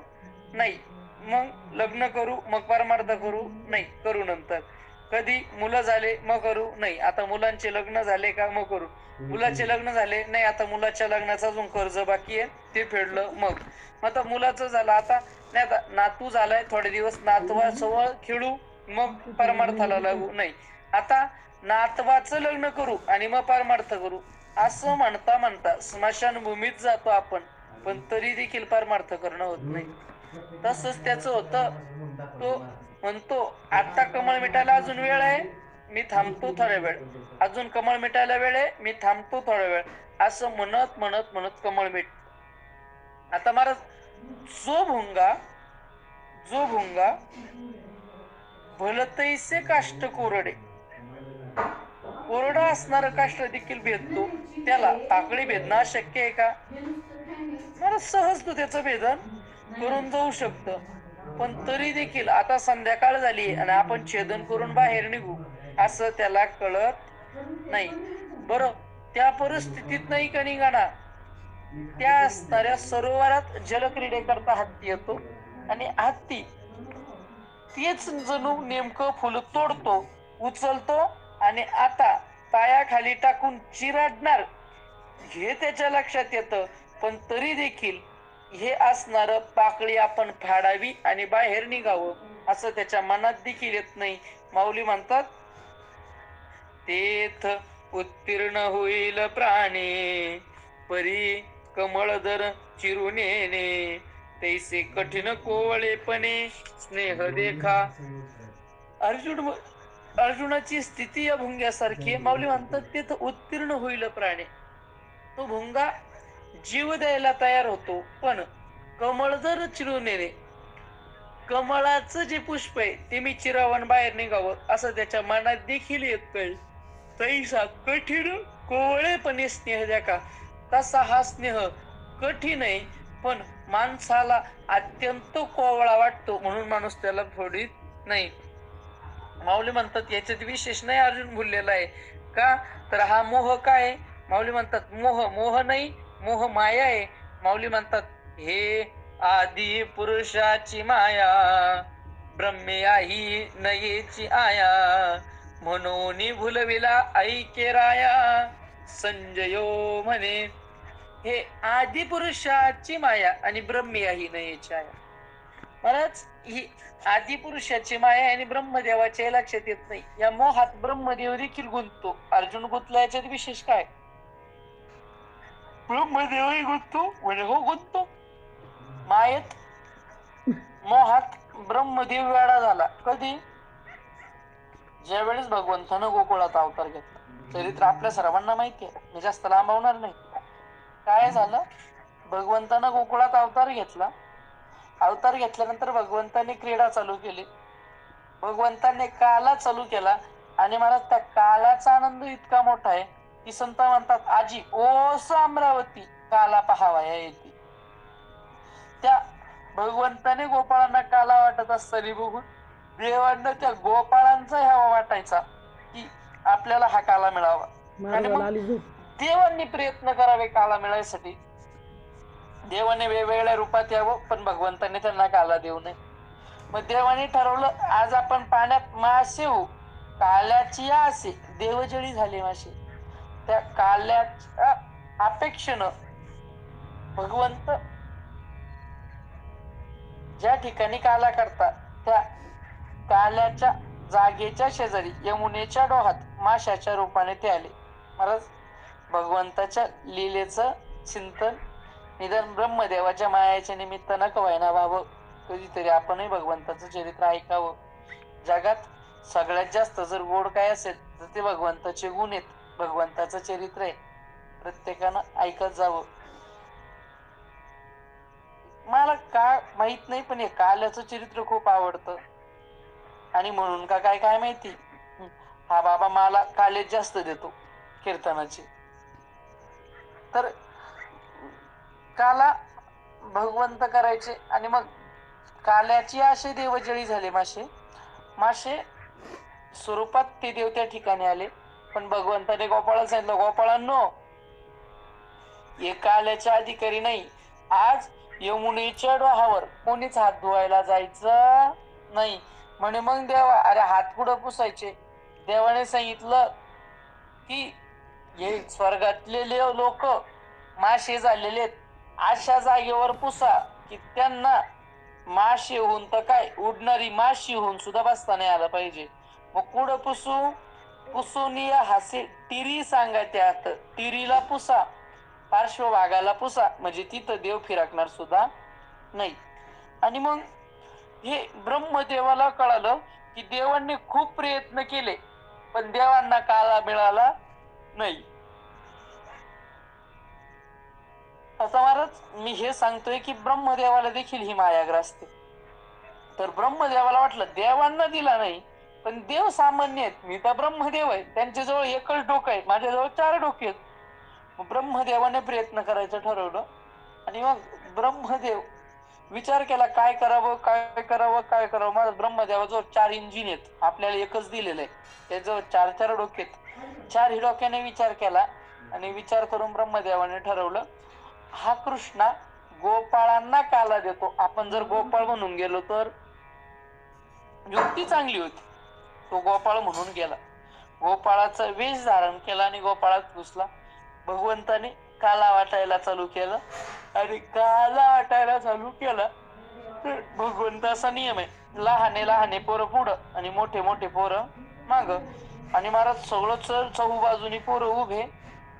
नाही, मग लग्न करू, मग परमार्थ करू नाही, करू नंतर. कधी मुलं झाले मग करू नाही, आता मुलांचे लग्न झाले का मग करू, मुलाचे लग्न झाले नाही, आता मुलाच्या लग्नाचा अजून कर्ज बाकी आहे ते फेडलं मग आता मुलाचं झालं, आता नाही आता नातू झालाय, थोडे दिवस नातवाजवळ खेळू मग परमार्थाला लागू नाही, आता नातवाचं लग्न करू आणि मग परमार्थ करू. असं म्हणता म्हणता स्मशानभूमीत जातो आपण, पण तरी देखील परमार्थ करणं होत नाही. तसंच त्याचं होतं. तो म्हणतो आता कमळ मिटायला अजून वेळ आहे, मी थांबतो थोड्या वेळ, अजून कमळ मिटायला वेळ आहे, मी थांबतो थोड्या वेळ, असं म्हणत म्हणत म्हणत कमळ मिट. आता महाराज जो भुंगा भलतैसे काष्ट कोरडे, कोरडा असणार काष्ट देखील भेदतो, त्याला पाकळी भेदणं शक्य आहे का? महाराज सहज तो त्याचं भेदन करून जाऊ शकतं. पण तरी देखील आता संध्याकाळ झाली आणि आपण छेदन करून बाहेर निघू असं त्याला कळत नाही. बरं त्या परिस्थितीत नाही का निघाना, त्या असणाऱ्या सरोवरात जलक्रीडे करता हत्ती येतो आणि हत्ती तेच जणू नेमकं फुल तोडतो, उचलतो आणि आता पायाखाली टाकून चिराडणार हे त्याच्या लक्षात येतं. पण तरी देखील हे असणार पाकळी आपण फाडावी आणि बाहेर निघावं असं त्याच्या मनात देखील येत नाही. माऊली म्हणतात तेथ उत्तीर्ण होईल प्राणी, परी कमळ दर चिरून येणे, तैसे कठीण कोवळेपणे स्नेह देखा. अर्जुनाची स्थिती या भुंग्यासारखी. माऊली म्हणतात तेथ उत्तीर्ण होईल प्राणी, तो भुंगा जीव द्यायला तयार होतो, पण कमळ जर चिरून येणे, कमळाचं जे पुष्प आहे ते मी चिरावण बाहेर निघावं असं त्याच्या मनात देखील येत नाही. तैसा कठीण कोवळेपणे स्नेह द्या. तसा हा स्नेह कठीण आहे पण माणसाला अत्यंत कोवळा वाटतो, म्हणून माणूस त्याला फोडीत नाही. माऊली म्हणतात याच्यात विशेष नाही अर्जुन बोललेला आहे का, तर हा मोह काय? माऊली म्हणतात मोह नाही, मोह माया आहे. माऊली म्हणतात हे आदी पुरुषाची माया, ब्रह्म्या ही नयेची आया, म्हणून भुलविला ऐके राया, संजयो म्हणे. हे आदी पुरुषाची माया आणि ब्रह्म्या ही नयेची आया. महाराज ही आदी पुरुषाची माया आणि ब्रह्मदेवाच्या लक्षात येत नाही. या मोहात ब्रह्मदेव देखील गुंततो. अर्जुन गुंतला याच्यात विशेष काय? ब्रह्मदेवही गुंततो म्हणजे हो गुंततो मायेत, मोहात. ब्रह्मदेव वेडा झाला कधी? ज्या वेळेस भगवंतानं गोकुळात अवतार घेतला. चरित्र आपल्या सर्वांना माहिती आहे, मी जास्त लांबवणार नाही. काय झालं? भगवंतानं गोकुळात अवतार घेतला. अवतार घेतल्यानंतर भगवंताने क्रीडा चालू केली, भगवंताने काला चालू केला आणि मला त्या कालाचा आनंद इतका मोठा आहे की संत म्हणतात आजी ओस अमरावती काला पहावया येते. त्या भगवंताने गोपाळांना काला वाटत असताना बघून देवांना त्या गोपाळांचा ह्यावा वाटायचा की आपल्याला हा काला मिळावा, आणि मग देवांनी प्रयत्न करावे काला मिळायसाठी. देवाने वेगवेगळ्या रूपात यावं पण भगवंतांनी त्यांना काला देऊ नये. मग देवाने ठरवलं आज आपण पाण्यात मासे होऊ, काल्याची आसे देवजळी झाले मासे. त्या काल्याच्या अपेक्षेनं भगवंत ज्या ठिकाणी काला करतात त्या काल्याच्या जागेच्या शेजारी यमुनेच्या डोहात माशाच्या रूपाने ते आले. महाराज भगवंताच्या लीलेचं चिंतन निदान ब्रह्मदेवाच्या मायाच्या निमित्त न कवायना व्हावं. कधीतरी आपणही भगवंताचं चरित्र ऐकावं. जगात सगळ्यात जास्त जर गोड काय असेल तर ते भगवंताचे गुण आहेत, भगवंताचं चरित्र आहे. प्रत्येकानं ऐकत जावं. मला का माहित नाही पण हे काल्याचं चरित्र खूप आवडतं. आणि म्हणून का काय काय माहिती, हा बाबा मला कालेच जास्त देतो कीर्तनाचे. तर काला भगवंत करायचे आणि मग काल्याची असे देवजळी झाले मासे. मासे स्वरूपात ते देव त्या ठिकाणी आले. पण भगवंताने गोपाळाला सांगितलं, गोपाळांनो हे काल्याच्या अधिकारी नाही. आज यमुनेच्या डोहावर कोणीच हात धुवायला जायचं नाही म्हणे. मग देवा, अरे हात पुढं पुसायचे. देवाने सांगितलं की हे स्वर्गातले लोक मासे झालेले आहेत, अशा जागेवर पुसा की त्यांना माशी होऊन तर काय उडणारी माशी होऊन सुद्धा बसता नाही आलं पाहिजे. मग कुठं पुसू? पुसून हासे टिरी सांगा, त्यात टिरीला पुसा, पार्श्वभागाला पुसा, म्हणजे तिथं देव फिरकणार सुद्धा नाही. आणि मग हे ब्रह्मदेवाला कळालं की देवांनी खूप प्रयत्न केले पण देवांना काला मिळाला नाही. आता महाराज मी हे सांगतोय की ब्रह्मदेवाला देखील ही माया ग्रासते. तर ब्रह्मदेवाला वाटलं देवांना दिला नाही, पण देव सामान्य आहेत, मी तर ब्रह्मदेव आहे, त्यांच्याजवळ एकच डोकं आहे, माझ्याजवळ 4 डोके आहेत. मग ब्रह्मदेवाने प्रयत्न करायचं ठरवलं. आणि मग ब्रह्मदेव विचार केला काय करावं काय करावं काय करावं. माझं ब्रह्मदेवाजवळ 4 इंजिन आहेत, आपल्याला एकच दिलेलं आहे, त्याजवळ 4 डोके आहेत. 4 डोक्याने विचार केला आणि विचार करून ब्रह्मदेवाने ठरवलं, हा कृष्णा गोपाळांना काला देतो, आपण जर गोपाळ म्हणून गेलो तर युक्ती चांगली होती. तो गोपाळ म्हणून गेला, गोपाळाचा वेश धारण केला आणि गोपाळात घुसला. भगवंताने काला वाटायला चालू केलं आणि काला वाटायला चालू केला तर भगवंताचा नियम आहे, लहाने लहाने पोरं पुढं आणि मोठे मोठे पोरं माग. आणि महाराज सगळं चहूबाजूनी पोरं उभे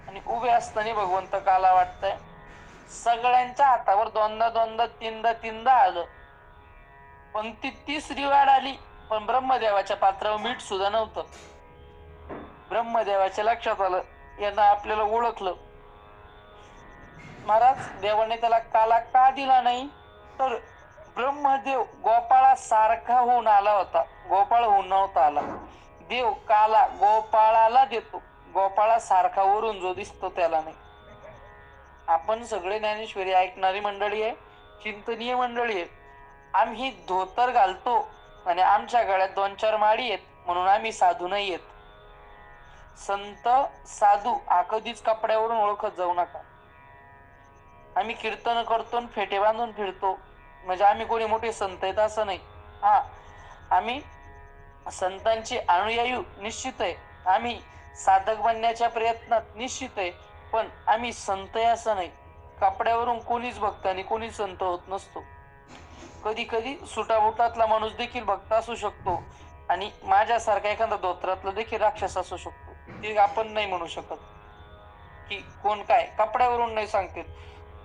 आणि उभे असताना भगवंत काला वाटताय. सगळ्यांच्या हातावर दोनदा दोनदा तीनदा आलं. पंक्ती 30 वाढ आली पण ब्रह्मदेवाच्या पात्रावर मीठ सुद्धा नव्हतं. ब्रह्मदेवाच्या लक्षात आलं यांना आपल्याला ओळखलं. महाराज देवाने त्याला काला का दिला नाही तर ब्रह्मदेव गोपाळा सारखा होऊन आला होता, गोपाळ होऊन नव्हता आला. देव काला गोपाळाला देतो, गोपाळा सारखा वरून जो दिसतो त्याला नाही. आपण सगळे ज्ञानेश्वरी ऐकणारी मंडळी आहे, चिंतनीय मंडळी आहे. आम्ही धोतर घालतो आणि आमच्या गळ्यात 2-4 माळी आहेत म्हणून आम्ही साधू नाही आहेत. संत साधू हा कधीच कपड्यावरून ओळखत जाऊ नका. आम्ही कीर्तन करतो फेटे बांधून फिरतो म्हणजे आम्ही कोणी मोठे संत आहेत असं नाही. हा, आम्ही संतांचे अनुयायी निश्चित आहे, आम्ही साधक बनण्याच्या प्रयत्नात निश्चित आहे, पण आम्ही संत आहे असं नाही. कपड्यावरून कोणीच भक्त आणि कोणीच संत होत नसतो. कधी कधी सुटाबुटातला माणूस देखील भक्त असू शकतो आणि माझ्यासारखा एखादा धोत्रातला देखील राक्षस असू शकतो. ते आपण नाही म्हणू शकत की कोण काय कपड्यावरून नाही सांगते.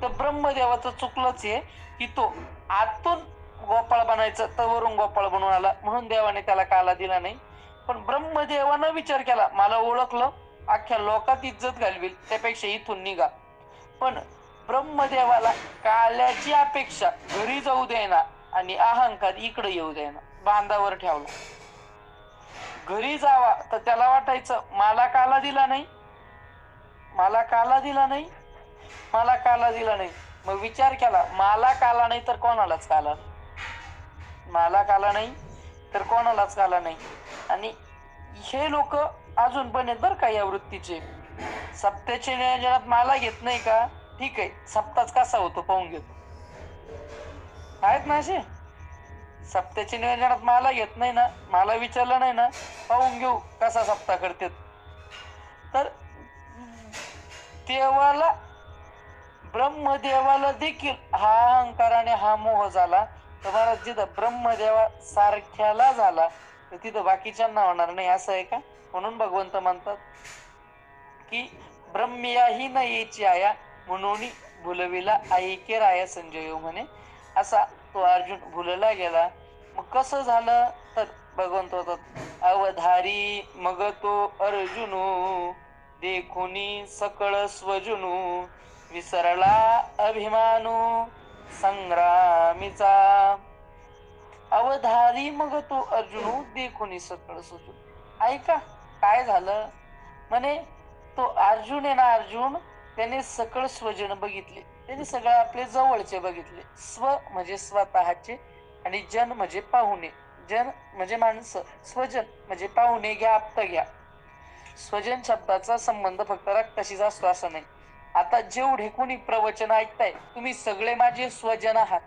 तर ब्रह्मदेवाचं चुकलंच आहे की तो आतून गोपाळ बनायचा तर वरून गोपाळ बनून आला म्हणून देवाने त्याला काला दिला नाही. पण ब्रह्मदेवानं विचार केला मला ओळखलं अख्ख्या लोकात इज्जत घालविल त्यापेक्षा इथून निघा. पण ब्रह्मदेवाला काल्याची अपेक्षा घरी जाऊ देना आणि अहंकार इकडे येऊ देना, बांधावर ठेवला. घरी जावा तर त्याला वाटायचं मला काला दिला नाही, मला काला दिला नाही, मला काला दिला नाही. मग विचार केला मला काला नाही तर कोणालाच काला, मला काला नाही तर कोणालाच काला नाही. आणि हे लोक अजून पण आहेत बरं का या वृत्तीचे. सप्त्याचे नियोजनात मला घेत नाही का, ठीक आहे, सप्ताच कसा होतो पाहून घेतो. आहेत ना असे सप्त्याच्या नियोजनात मला येत नाही ना, मला विचारलं नाही ना, पाहून घेऊ कसा सप्ताह करते. तर देवाला, ब्रह्मदेवाला देखील हा अहंकार आणि हा मोह झाला, तर मला जिथं ब्रह्मदेवा सारख्याला झाला तर तिथं बाकीच्यांना होणार नाही, असं आहे का? म्हणून भगवंत म्हणतात की ब्रह्मिया ही न येची आया, म्हणून भुलविला ऐके राया संजय म्हणे. असा तो अर्जुन भुलला गेला. मग कसं झालं तर भगवंत होतात अवधारी मग तो अर्जुनू, देखुनी सकळ स्वजुनू, विसरला अभिमानू संग्रामीचा. अवधारी मग तो अर्जुनू, देखुनी सकळ स्वजुनू. ऐका काय झालं म्हणे, तो अर्जुन आहे ना, अर्जुन त्याने सकळ स्वजन बघितले, त्याने सगळे आपले जवळचे बघितले. स्व म्हणजे स्वतःचे आणि जन म्हणजे पाहुणे. जन म्हणजे माणसं, स्वजन म्हणजे पाहुणे घ्या, आप्त घ्या. स्वजन शब्दाचा संबंध फक्त रक्ताशीच असतो असं नाही. आता जेवढे कोणी प्रवचन ऐकताय तुम्ही सगळे माझे स्वजन आहात,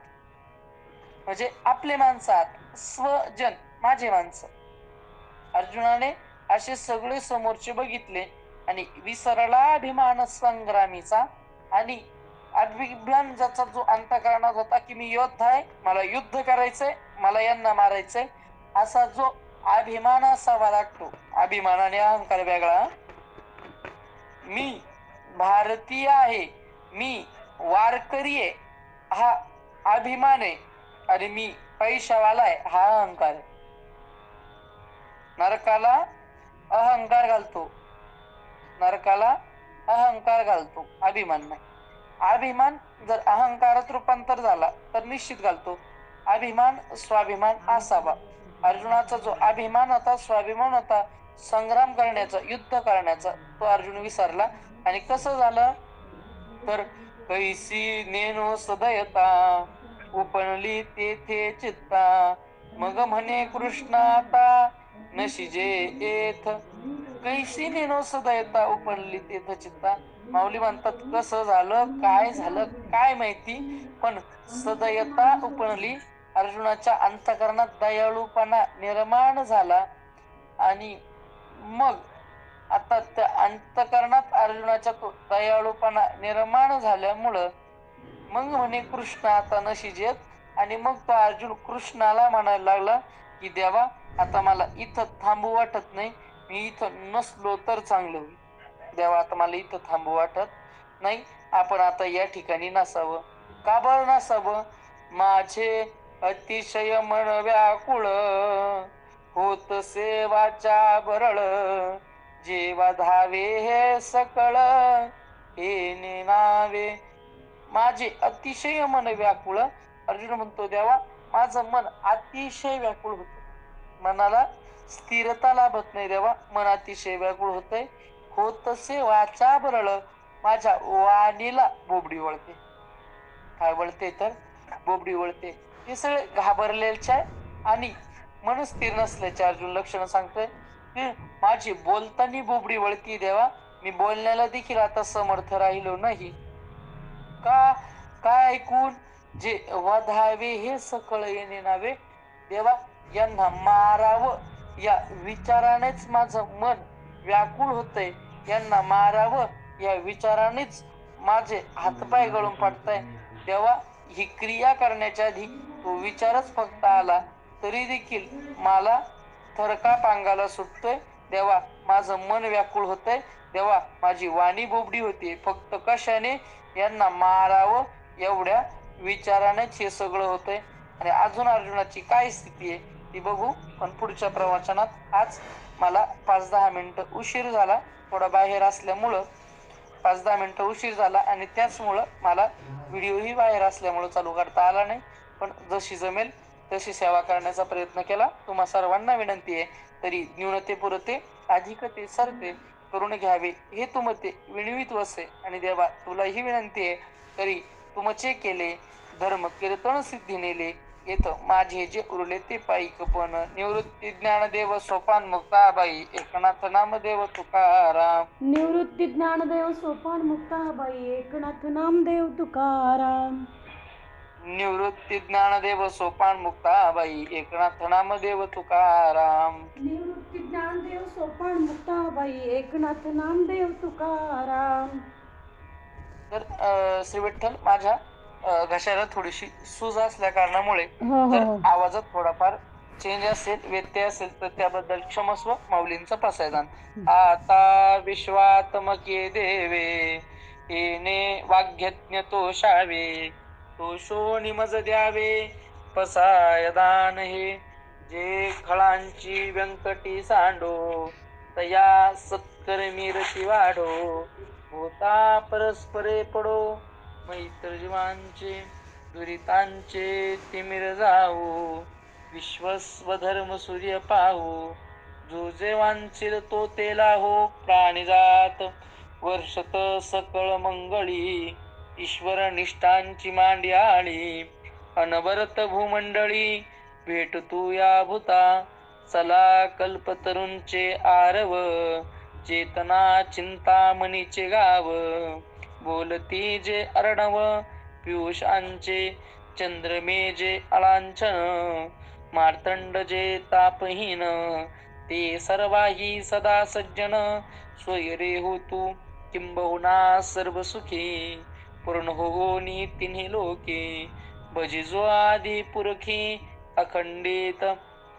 म्हणजे आपले माणसं आहात. स्वजन माझे माणसं. अर्जुनाने असे सगळे समोरचे बघितले आणि विसरला अभिमान संग्रामीचा, आणि अभिमान ज्याचा जो अंतःकरणात होता की मी योद्धा आहे, मला युद्ध करायचंय, मला यांना मारायचंय, असा जो अभिमान असावा लागतो. अभिमानाने अहंकार वेगळा. मी भारतीय आहे, मी वारकरी आहे, हा अभिमान आहे, आणि मी पैशावाला आहे, हा अहंकार आहे. नरकाला अहंकार घालतो, नरकाला अहंकार घालतो, अभिमान नाही. अभिमान जर अहंकारात रूपांतर झाला तर निश्चित घालतो. अभिमान स्वाभिमान असावा. अर्जुनाचा जो अभिमान होता, स्वाभिमान होता, संग्राम करण्याचा, युद्ध करण्याचा, तो अर्जुन विसरला. आणि कसं झालं तर कैसी नेनो सदयता, उपणली तेथे चित्ता, मग म्हणे कृष्ण आता नशिजे येथ. कैसी नेनो सदयता, उपणली तेथ चित्ता. माऊली म्हणतात कसं झालं, काय झालं काय माहिती, पण सदयता उपणली, अर्जुनाच्या अंतःकरणात दयाळूपणा निर्माण झाला. आणि मग आता त्या अंतःकरणात अर्जुनाच्या तो दयाळूपणा निर्माण झाल्यामुळं मग म्हणे कृष्ण आता नशिजेत. आणि मग तो अर्जुन कृष्णाला म्हणायला लागला की देवा आता मला इथं थांबू वाटत नाही, मी इथं नसलो तर चांगलं होईल. देवा आता मला इथं थांबू वाटत नाही, आपण आता या ठिकाणी नसावं. का बरं नसावं? माझे अतिशय मन व्याकुळ, होत सेवाच्या बरळ, जेवा धावे हे सकळ, हे नेनावे. माझे अतिशय मन व्याकुळ. अर्जुन म्हणतो देवा माझं मन अतिशय व्याकुळ होत, मनाला स्थिरता लाभत नाही देवा, मन अतिशय व्याकुळ होतंय. होतसे वाचा बरळ, माझ्या वाणीला बोबडी वळते. काय वळते तर बोबडी वळते. हे सगळे घाबरलेल्या आणि मन स्थिर नसल्याचे अर्जुन लक्षण सांगतोय की माझी बोलताना बोबडी वळती देवा, मी बोलण्याला देखील आता समर्थ राहिलो नाही. का? काय ऐकून? जे वधावे हे सकळ येणे नावे. देवा यांना मारावं या विचारानेच माझं मन व्याकुळ होतंय, यांना मारावं या विचारानेच माझे हातपाय गळून पडताय. देवा ही क्रिया करण्याच्या आधी तो विचारच फक्त आला तरी देखील मला थरकाप अंगाला सुटतोय. देवा माझं मन व्याकुळ होतंय, देवा माझी वाणी बोबडी होती, फक्त कशाने? यांना मारावं एवढ्या विचारानेच हे सगळं होतंय. आणि अजून अर्जुनाची काय स्थिती आहे ती बघू, पण पुढच्या प्रवचनात. आज मला 5-10 मिनिटं उशीर झाला, थोडा बाहेर असल्यामुळं 5-10 मिनिटं उशीर झाला, आणि त्याचमुळं मला व्हिडिओही बाहेर असल्यामुळं चालू करता आला नाही. पण जशी जमेल तशी सेवा करण्याचा प्रयत्न केला. तुम्हा सर्वांना विनंती आहे तरी न्यूनते पुरते अधिकते सरते करून घ्यावे हे तुमते विणवीत वसे. आणि देवा तुलाही विनंती आहे तरी तुमचे केले धर्म कीर्तन सिद्धी नेले, येतं माझे जे उरले ते पाईक पण. निवृत्ती ज्ञानदेव सोपान मुक्ताबाई, एकनाथ नामदेव तुकाराम. निवृत्ती ज्ञानदेव सोपान मुक्ताबाई, एकनाथ नामदेव तुकाराम. निवृत्ती ज्ञानदेव सोपान मुक्ताबाई एकनाथ नामदेव तुकाराम. निवृत्ती ज्ञानदेव सोपान मुक्ताबाई एकनाथ नामदेव तुकाराम. तर श्री विठ्ठल माझ्या घशाला थोडीशी सूज असल्या कारणामुळे हो हो जर हो. आवाजात थोडाफार चेंज असेल, व्यत्यय असेल, तर त्याबद्दल क्षमस्व. माऊलींचा पासायदान. आता विश्वात्मके देवे येणे वाग्यज्ञ तो शावे, तो शोणी मज द्यावे पसायदान हे. जे खळांची व्यंकटी सांडो तया सत्कर्मी रती वाढो, होता परस्परे पडो मैत्र जीवांचे दुरितांचे तिमिर जाऊ, विश्वस्व धर्म सूर्य पाहू, जो जे वांछील तो तेला हो प्राणी जात वर्षत सकळ मंगळी, ईश्वर निष्ठांची मांडी आळी अनवरत भूमंडळी, भेट तू या भूता चला कल्पतरूंचे आरव, चेतना चिंतामणीचे गाव, बोलती जे अर्णव पियुषांचे चंद्रमे जे अलांछन, मार्तंड जे तापहीन ते सर्वाही सदा सज्जन, स्वैरे हो तू किंबहुना सर्व सुखी, पूर्ण होनी तिन्ही लोके, भजिजो आदी पुरखी अखंडित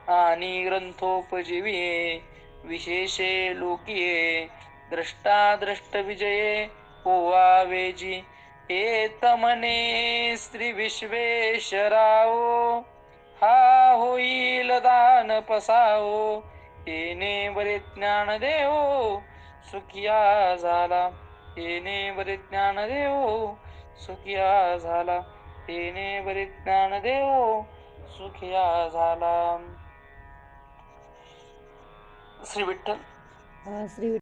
आणि ग्रंथोपजीविये, विशेषे लोकिये द्रष्टा द्रष्ट विजये पोवावेजी, एत म्हणे श्री विश्वेश्वराओ, हा होईल दान पसाओ, येणे बरे ज्ञान देव सुखिया झाला, येणे बरे ज्ञान देव सुखिया झाला, येणे बरे ज्ञान देव सुखिया झाला. श्री विठ्ठल. श्री